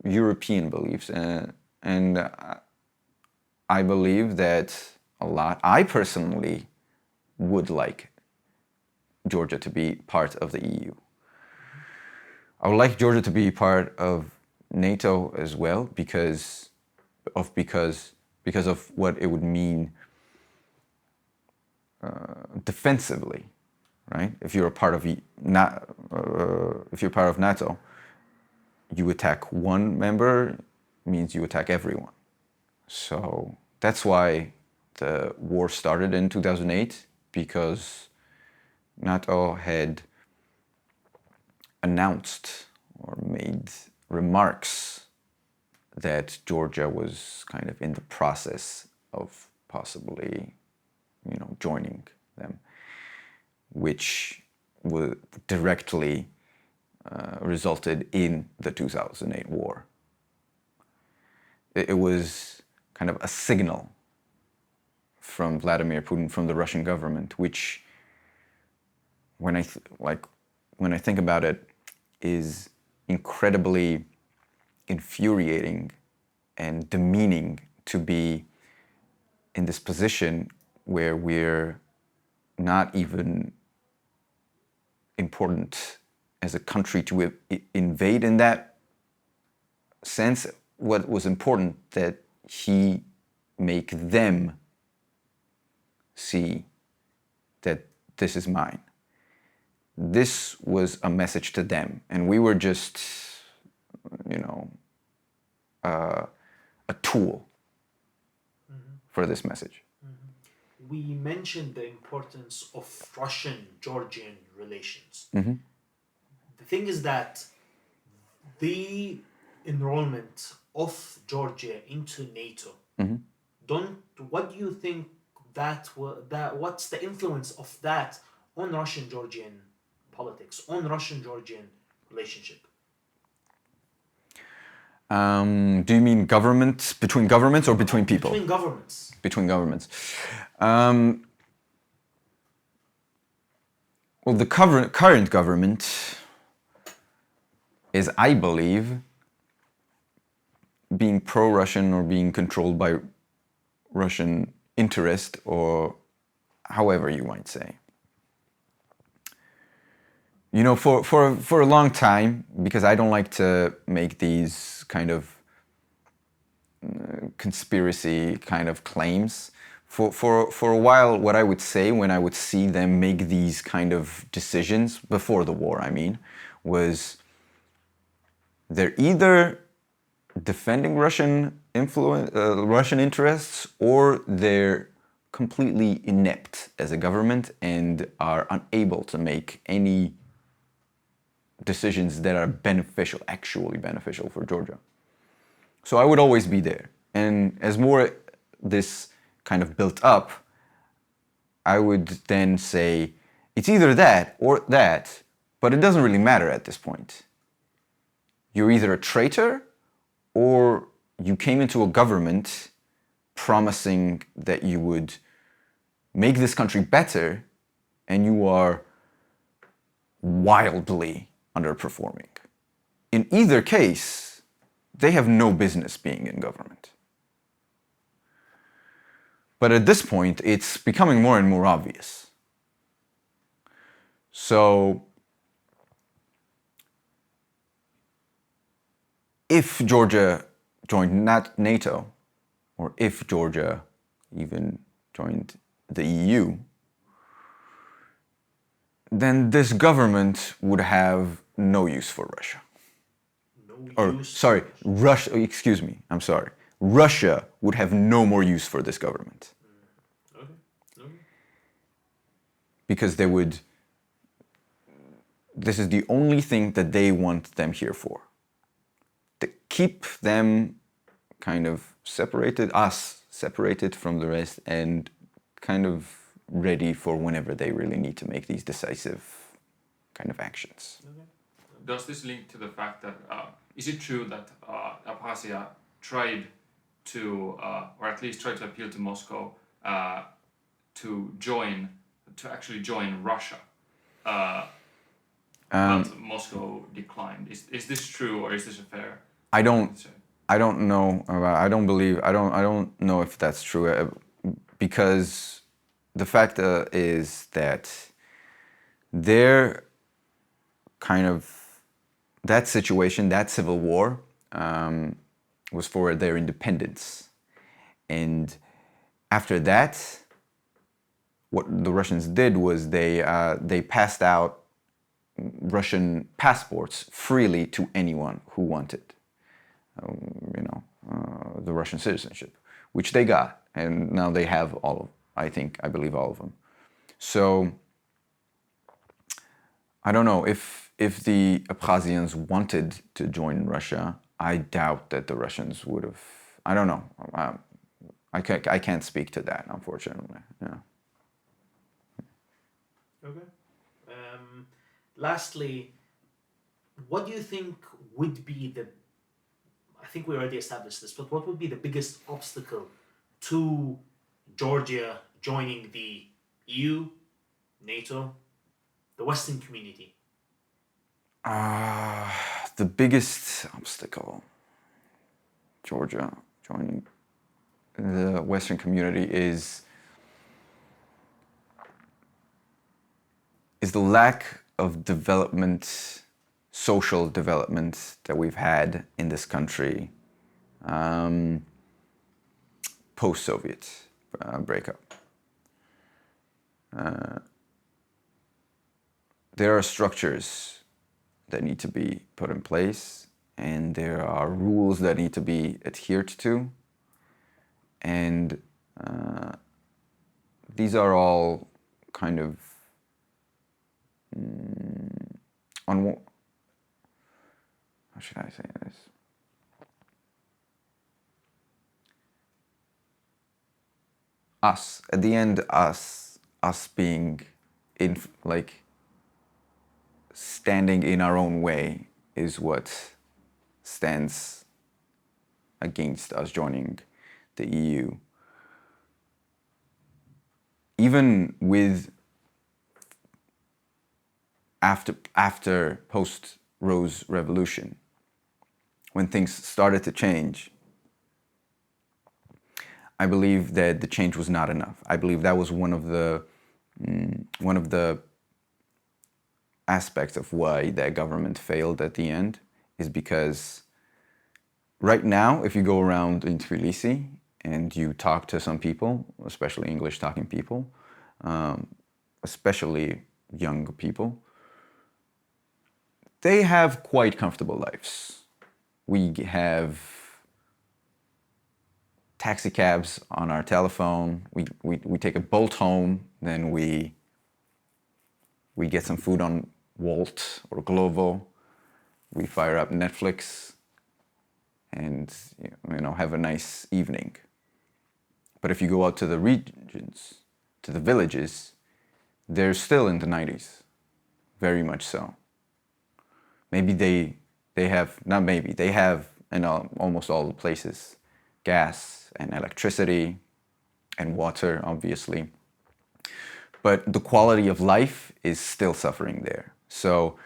European beliefs, and I believe that a lot. I personally would like Georgia to be part of the EU. I would like Georgia to be part of NATO as well because of what it would mean defensively, right? If you're a part of if you're part of NATO, you attack one member means you attack everyone. So that's why the war started in 2008, because NATO had announced or made remarks that Georgia was kind of in the process of possibly, joining them, which would directly resulted in the 2008 war. It was kind of a signal from Vladimir Putin, from the Russian government, which, when I think about it, is incredibly infuriating and demeaning to be in this position where we're not even important as a country to invade in that sense. What was important that he make them see that this is mine. This was a message to them, and we were just, a tool for this message. We mentioned the importance of Russian-Georgian relations. The thing is that the enrollment of Georgia into NATO, what do you think what's the influence of that on Russian-Georgian politics, on Russian-Georgian relationship? Do you mean between governments or between people? Between governments. Between governments. Well, the current government is, I believe, being pro-Russian or being controlled by Russian interest, or however you might say. For a long time, because I don't like to make these kind of conspiracy kind of claims, for a while, what I would say when I would see them make these kind of decisions, before the war, was they're either defending Russian interests, or they're completely inept as a government and are unable to make any decisions that are actually beneficial for Georgia. So I would always be there. And as more this kind of built up, I would then say, it's either that or that, but it doesn't really matter at this point. You're either a traitor, or you came into a government promising that you would make this country better, and you are wildly underperforming. In either case, they have no business being in government. But at this point, it's becoming more and more obvious. So, if Georgia joined NATO, or if Georgia even joined the EU, then this government would have no use for Russia. Russia would have no more use for this government. Okay. Because this is the only thing that they want them here for. To keep them kind of separated from the rest, and kind of ready for whenever they really need to make these decisive kind of actions. Okay. Does this link to the fact that, is it true that Abkhazia tried to, or at least tried to appeal to Moscow to actually join Russia, but Moscow declined? Is this true, or is this a fair? I don't know. I don't believe. I don't know if that's true, because the fact is that their kind of that situation, that civil war, was for their independence, and after that, what the Russians did was they passed out Russian passports freely to anyone who wanted, the Russian citizenship, which they got, and now they have all of, I believe all of them. So I don't know if the Abkhazians wanted to join Russia. I doubt that the Russians would have. I don't know. I can't speak to that, unfortunately. Yeah. Okay. Lastly, what do you think would be the, I think we already established this, but what would be the biggest obstacle to Georgia joining the EU, NATO, the Western community? The biggest obstacle, Georgia joining the Western community, is the lack of development, social development that we've had in this country post-Soviet breakup. There are structures that need to be put in place, and there are rules that need to be adhered to, and these are all kind of on, how should I say this? Us, at the end, us being in, like, standing in our own way is what stands against us joining the EU. Even with after post-Rose Revolution, when things started to change, I believe that the change was not enough. I believe that was one of the aspects of why that government failed at the end, is because right now, if you go around in Tbilisi and you talk to some people, especially English-talking people, especially young people, they have quite comfortable lives. We have taxi cabs on our telephone. We take a bolt home, then we get some food on Wolt or Glovo. We fire up Netflix and have a nice evening. But if you go out to the regions, to the villages, they're still in the 90s, very much so. Maybe they have, not maybe, they have in almost all the places gas and electricity and water, obviously. But the quality of life is still suffering there. So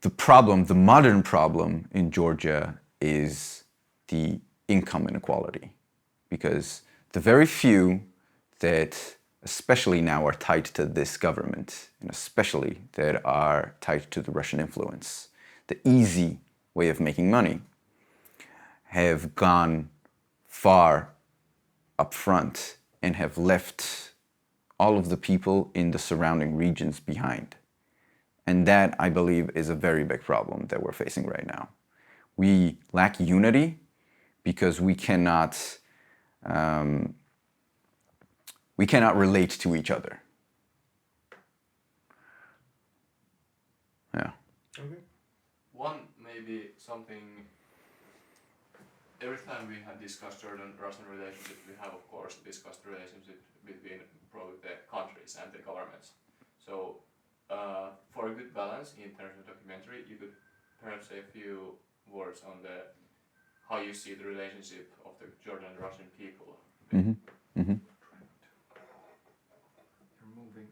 the problem, the modern problem in Georgia, is the income inequality. Because the very few that especially now are tied to this government, and especially that are tied to the Russian influence, the easy way of making money, have gone far up front and have left all of the people in the surrounding regions behind. And that, I believe, is a very big problem that we're facing right now. We lack unity because we cannot relate to each other. Yeah. Okay. One maybe something. Every time we have discussed Jordan-Russian relationship, we have of course discussed the relationship between probably the countries and the governments. So for a good balance in terms of documentary, you could perhaps say a few words on how you see the relationship of the Jordan and Russian people. Mm-hmm. Mm-hmm. You're moving.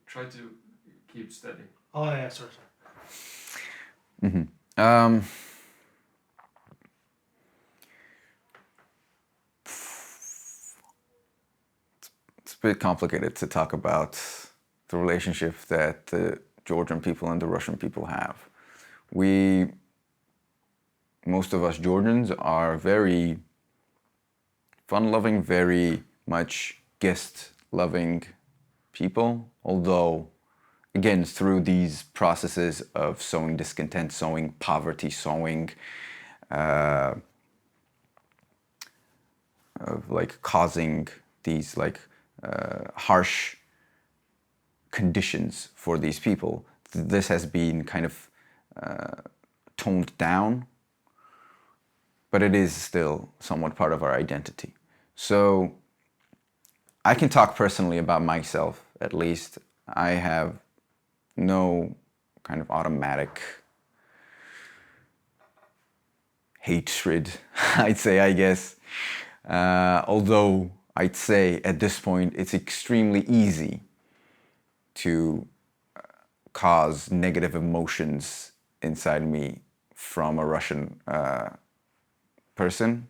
Try to keep steady. Oh yeah, sorry. Mm-hmm. bit complicated to talk about the relationship that the Georgian people and the Russian people have. Most of us Georgians are very fun-loving, very much guest-loving people, although, again, through these processes of sowing discontent, sowing poverty, sowing of like causing these like harsh conditions for these people, this has been kind of toned down, but it is still somewhat part of our identity. So I can talk personally about myself, at least. I have no kind of automatic hatred, I'd say, I guess. Although I'd say at this point it's extremely easy to cause negative emotions inside me from a Russian person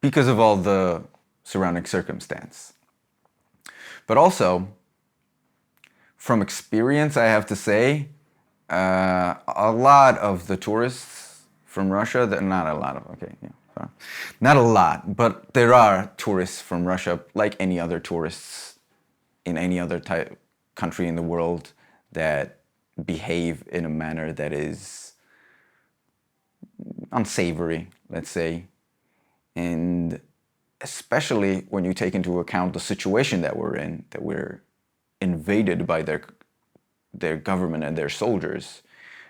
because of all the surrounding circumstance. But also, from experience, I have to say, a lot of the tourists from Russia, not a lot of, okay, yeah, sorry. Not a lot, but there are tourists from Russia, like any other tourists in any other country in the world, that behave in a manner that is unsavory, let's say. And especially when you take into account the situation that we're in, that we're invaded by their government and their soldiers,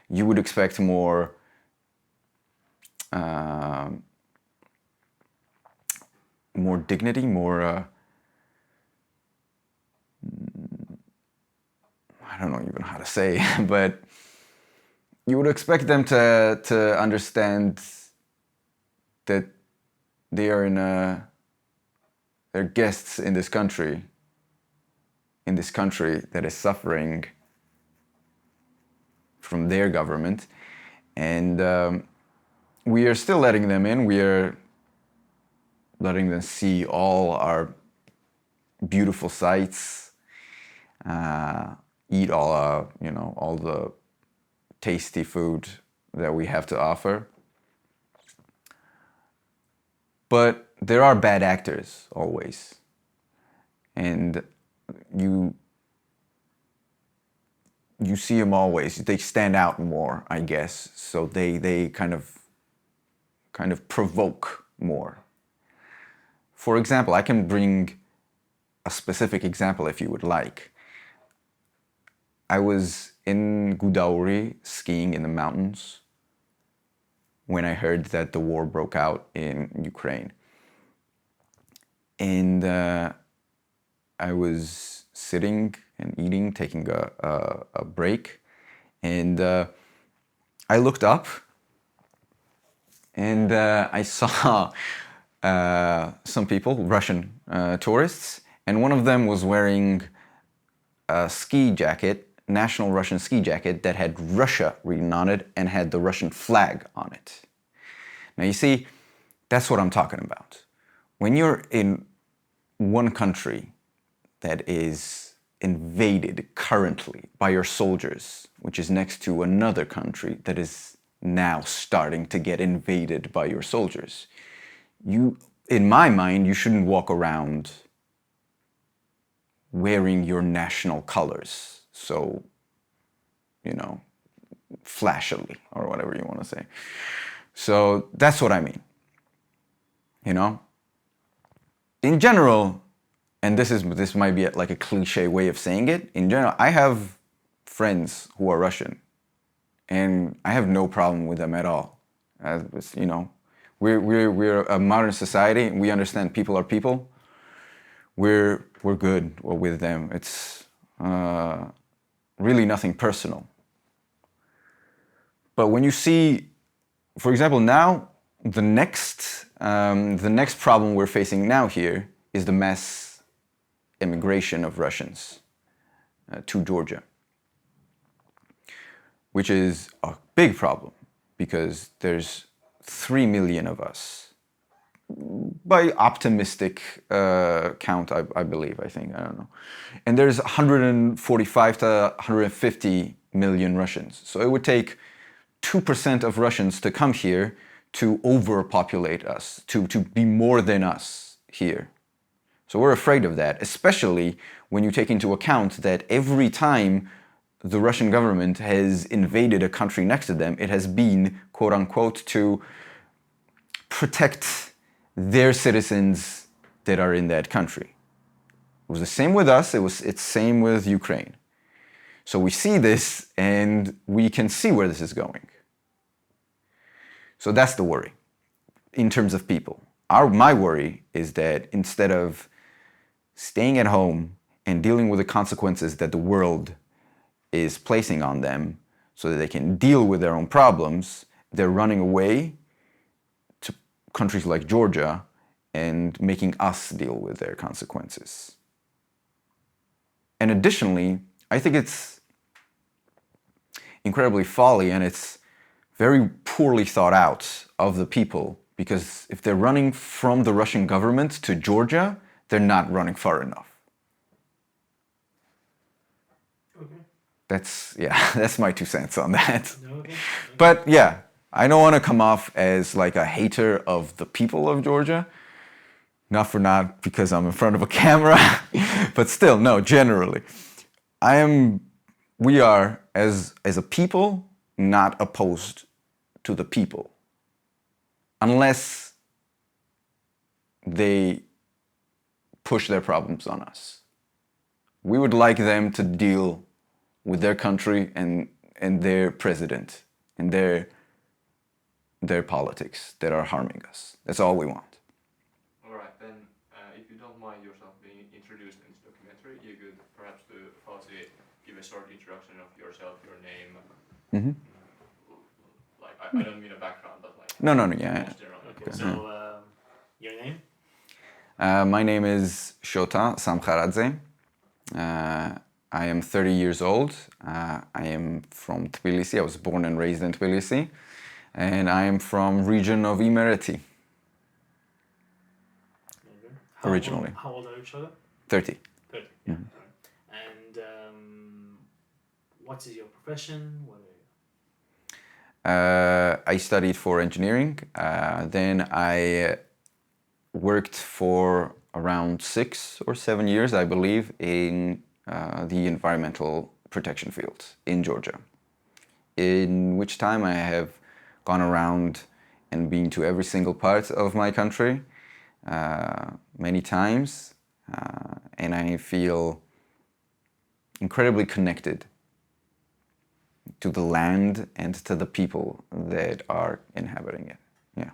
you would expect more more dignity, more I don't know even how to say, but you would expect them to understand that they are they're guests in this country that is suffering from their government, and we are still letting them in. We are letting them see all our beautiful sights, eat all all the tasty food that we have to offer. But there are bad actors always, and you see them always. They stand out more, I guess. So they kind of provoke more. For example, I can bring a specific example if you would like. I was in Gudauri skiing in the mountains when I heard that the war broke out in Ukraine. And I was sitting and eating, taking a break, and I looked up and I saw some people, Russian tourists, and one of them was wearing a ski jacket, national Russian ski jacket that had Russia written on it and had the Russian flag on it. Now you see, that's what I'm talking about. When you're in one country that is invaded currently by your soldiers, which is next to another country that is now starting to get invaded by your soldiers, in my mind, you shouldn't walk around wearing your national colors so, flashily, or whatever you want to say. So that's what I mean. In general, and this might be like a cliche way of saying it, in general, I have friends who are Russian, and I have no problem with them at all. We're a modern society. We understand people are people. We're good with them. It's really nothing personal. But when you see, for example, now the next problem we're facing now here is the mass immigration of Russians to Georgia, which is a big problem because there's 3 million of us, by optimistic count, I believe, I think, I don't know. And there's 145 to 150 million Russians. So it would take 2% of Russians to come here to overpopulate us, to be more than us here. So we're afraid of that, especially when you take into account that every time the Russian government has invaded a country next to them, it has been, quote unquote, to protect their citizens that are in that country. It was the same with us, it's same with Ukraine. So we see this and we can see where this is going. So that's the worry in terms of people. My worry is that instead of staying at home and dealing with the consequences that the world is placing on them so that they can deal with their own problems, they're running away to countries like Georgia and making us deal with their consequences. And additionally, I think it's incredibly folly and it's very poorly thought out of the people, because if they're running from the Russian government to Georgia, they're not running far enough. Okay. That's my 2 cents on that. Okay. But yeah, I don't want to come off as like a hater of the people of Georgia. Not because I'm in front of a camera, but still, no, generally. We are, as a people, not opposed to the people. Unless they push their problems on us. We would like them to deal with their country and their president and their politics that are harming us. That's all we want. All right, then, if you don't mind yourself being introduced in this documentary, you could perhaps to Fauci give a short introduction of yourself, your name. Mm-hmm. Like, I don't mean a background, but like. No, yeah. Most general. Okay, so your name? My name is Shota Samkharadze. I am 30 years old. I am from Tbilisi. I was born and raised in Tbilisi. And I am from region of Imereti. Okay. Originally. How old are you, Shota? 30. 30. Yeah. Right. And what is your profession? What are you? I studied for engineering. Then I worked for around 6 or 7 years, I believe, in the environmental protection field in Georgia. In which time I have gone around and been to every single part of my country many times. And I feel incredibly connected to the land and to the people that are inhabiting it. Yeah.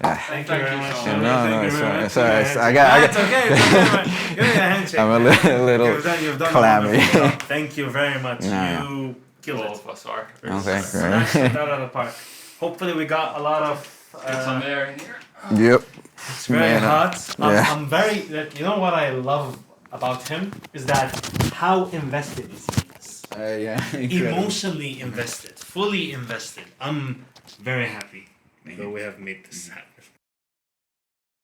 Thank you very much. No, it's fine. It's all right. It's okay. Give me a handshake. I'm a little You've done clammy. Thank you very much. No. You killed All it. of us are. Okay, Smashed great. it out of the park. Hopefully we got a lot of... Get some air in here. Yep. It's very Man, hot. yeah. I'm very... You know what I love about him? Is that how invested is he in this. Yeah. Emotionally invested. Fully invested. I'm very happy that we have made this happen.